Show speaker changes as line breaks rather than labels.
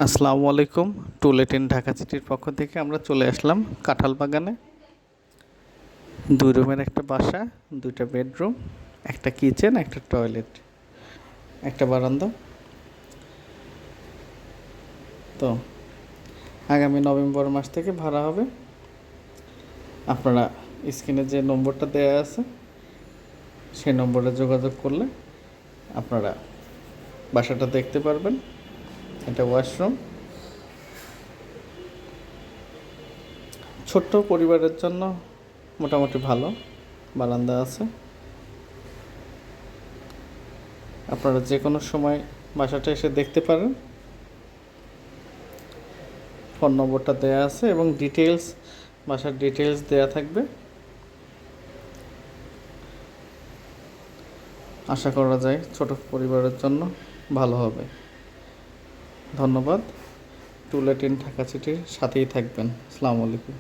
আসসালামু আলাইকুম। To-let in Dhaka সিটির পক্ষ থেকে আমরা চলে আসলাম কাঁঠাল বাগানে। 2 রুমের একটা বাসা, 2টা বেডরুম, একটা কিচেন, একটা টয়লেট, একটা বারান্দা। তো আগামী নভেম্বর মাস থেকে ভাড়া হবে। আপনারা স্ক্রিনে যে নম্বরটা দেওয়া আছে সেই নম্বরে যোগাযোগ করলে আপনারা বাসাটা দেখতে পারবেন। এটা ওয়াশরুম। ছোট্ট পরিবারের জন্য মোটামুটি ভালো। বারান্দা আছে। আপনারা যে কোনো সময় বাসাটা এসে দেখতে পারেন। ফোন নম্বরটা দেওয়া আছে এবং বাসার ডিটেলস দেওয়া থাকবে। আশা করা যায় ছোট পরিবারের জন্য ভালো হবে। ধন্যবাদ। টুলেট ইন ঢাকা সিটির সাথেই থাকবেন। আসসালামু আলাইকুম।